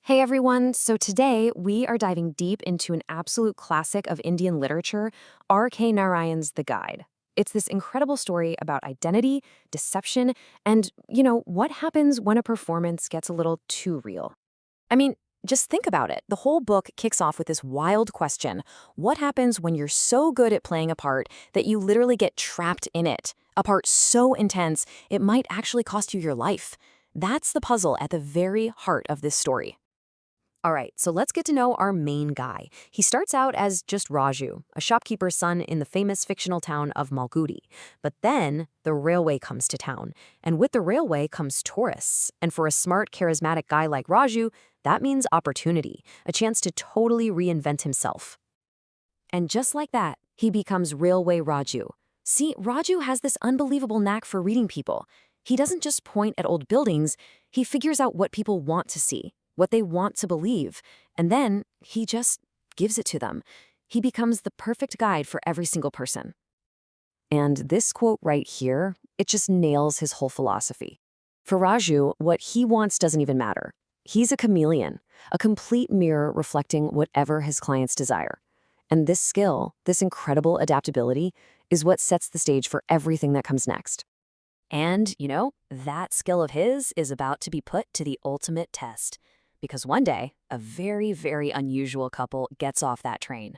Hey everyone, so today we are diving deep into an absolute classic of Indian literature, R.K. Narayan's The Guide. It's this incredible story about identity, deception, and, what happens when a performance gets a little too real. I mean, just think about it. The whole book kicks off with this wild question. What happens when you're so good at playing a part that you literally get trapped in it? A part so intense, it might actually cost you your life. That's the puzzle at the very heart of this story. All right, so let's get to know our main guy. He starts out as just Raju, a shopkeeper's son in the famous fictional town of Malgudi. But then the railway comes to town, and with the railway comes tourists. And for a smart, charismatic guy like Raju, that means opportunity, a chance to totally reinvent himself. And just like that, he becomes Railway Raju. See, Raju has this unbelievable knack for reading people. He doesn't just point at old buildings, he figures out what people want to see, what they want to believe, and then he just gives it to them. He becomes the perfect guide for every single person. And this quote right here, it just nails his whole philosophy. For Raju, what he wants doesn't even matter. He's a chameleon, a complete mirror reflecting whatever his clients desire. And this skill, this incredible adaptability, is what sets the stage for everything that comes next. And, that skill of his is about to be put to the ultimate test. Because one day, a very, very unusual couple gets off that train.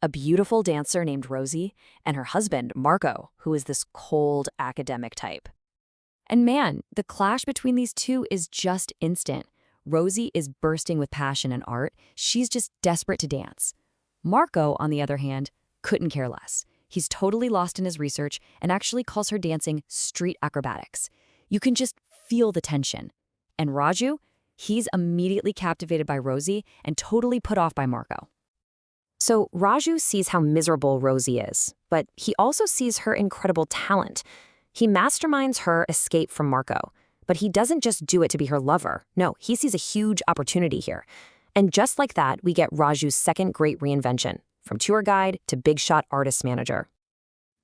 A beautiful dancer named Rosie and her husband, Marco, who is this cold academic type. And man, the clash between these two is just instant. Rosie is bursting with passion and art. She's just desperate to dance. Marco, on the other hand, couldn't care less. He's totally lost in his research and actually calls her dancing street acrobatics. You can just feel the tension. And Raju? He's immediately captivated by Rosie and totally put off by Marco. So Raju sees how miserable Rosie is, but he also sees her incredible talent. He masterminds her escape from Marco, but he doesn't just do it to be her lover. No, he sees a huge opportunity here. And just like that, we get Raju's second great reinvention, from tour guide to big shot artist manager.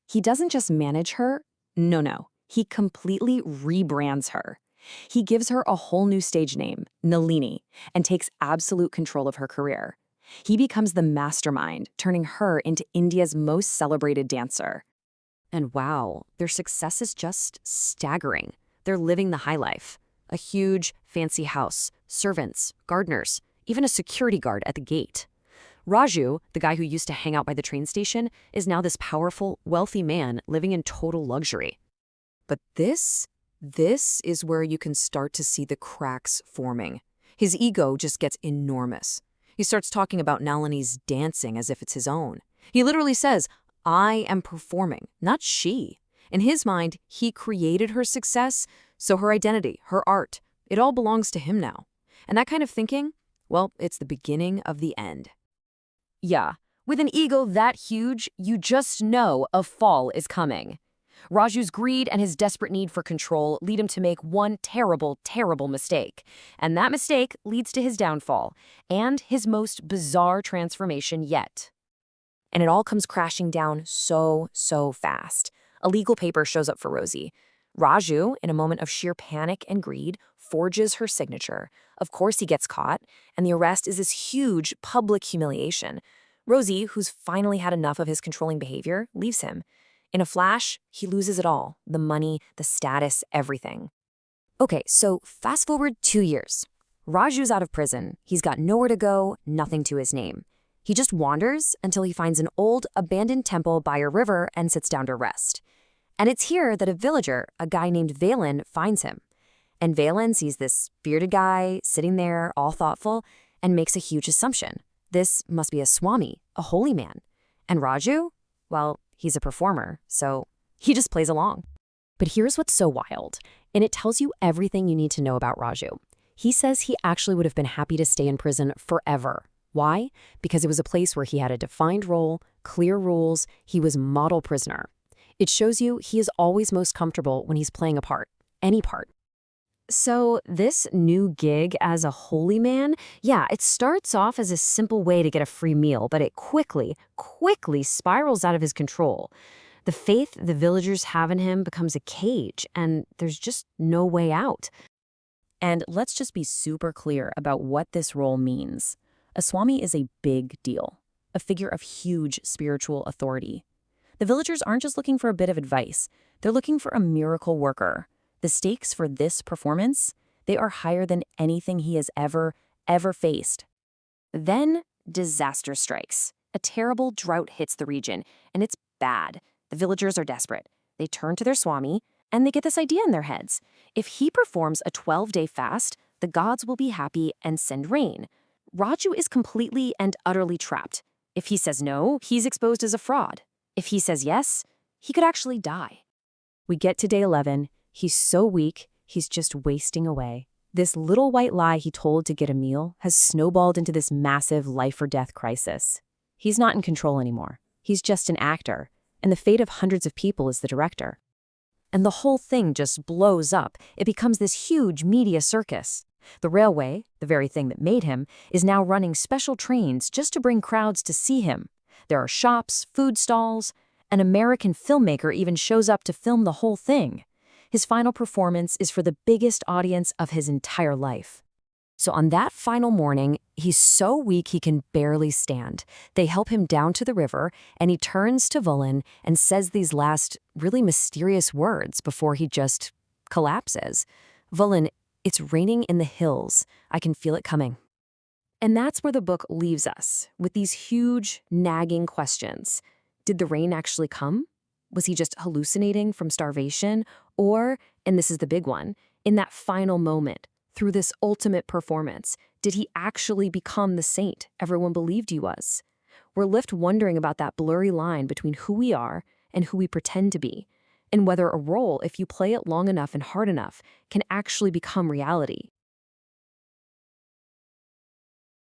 He doesn't just manage her. No. He completely rebrands her. He gives her a whole new stage name, Nalini, and takes absolute control of her career. He becomes the mastermind, turning her into India's most celebrated dancer. And wow, their success is just staggering. They're living the high life. A huge, fancy house, servants, gardeners, even a security guard at the gate. Raju, the guy who used to hang out by the train station, is now this powerful, wealthy man living in total luxury. But this is where you can start to see the cracks forming. His ego just gets enormous. He starts talking about Nalini's dancing as if it's his own. He literally says, "I am performing, not she." In his mind, he created her success, so her identity, her art, it all belongs to him now. And that kind of thinking, well, it's the beginning of the end. Yeah, with an ego that huge, you just know a fall is coming. Raju's greed and his desperate need for control lead him to make one terrible, terrible mistake. And that mistake leads to his downfall and his most bizarre transformation yet. And it all comes crashing down so fast. A legal paper shows up for Rosie. Raju, in a moment of sheer panic and greed, forges her signature. Of course he gets caught, and the arrest is this huge public humiliation. Rosie, who's finally had enough of his controlling behavior, leaves him. In a flash, he loses it all, the money, the status, everything. Okay, so fast forward 2 years. Raju's out of prison. He's got nowhere to go, nothing to his name. He just wanders until he finds an old, abandoned temple by a river and sits down to rest. And it's here that a villager, a guy named Valen, finds him. And Valen sees this bearded guy sitting there, all thoughtful, and makes a huge assumption. This must be a Swami, a holy man. And Raju? Well, he's a performer, so he just plays along. But here's what's so wild, and it tells you everything you need to know about Raju. He says he actually would have been happy to stay in prison forever. Why? Because it was a place where he had a defined role, clear rules, he was model prisoner. It shows you he is always most comfortable when he's playing a part, any part. So this new gig as a holy man, yeah, it starts off as a simple way to get a free meal, but it quickly spirals out of his control. The faith the villagers have in him becomes a cage, and there's just no way out. And let's just be super clear about what this role means. A Swami is a big deal, a figure of huge spiritual authority. The villagers aren't just looking for a bit of advice, they're looking for a miracle worker. The stakes for this performance, they are higher than anything he has ever faced. Then, disaster strikes. A terrible drought hits the region, and it's bad. The villagers are desperate. They turn to their Swami, and they get this idea in their heads. If he performs a 12-day fast, the gods will be happy and send rain. Raju is completely and utterly trapped. If he says no, he's exposed as a fraud. If he says yes, he could actually die. We get to day 11. He's so weak, he's just wasting away. This little white lie he told to get a meal has snowballed into this massive life-or-death crisis. He's not in control anymore. He's just an actor, and the fate of hundreds of people is the director. And the whole thing just blows up. It becomes this huge media circus. The railway, the very thing that made him, is now running special trains just to bring crowds to see him. There are shops, food stalls. An American filmmaker even shows up to film the whole thing. His final performance is for the biggest audience of his entire life. So on that final morning, he's so weak he can barely stand. They help him down to the river, and he turns to Vulin and says these last, really mysterious words before he just collapses. Vulin, it's raining in the hills. I can feel it coming. And that's where the book leaves us, with these huge, nagging questions. Did the rain actually come? Was he just hallucinating from starvation? Or, and this is the big one, in that final moment, through this ultimate performance, did he actually become the saint everyone believed he was? We're left wondering about that blurry line between who we are and who we pretend to be, and whether a role, if you play it long enough and hard enough, can actually become reality.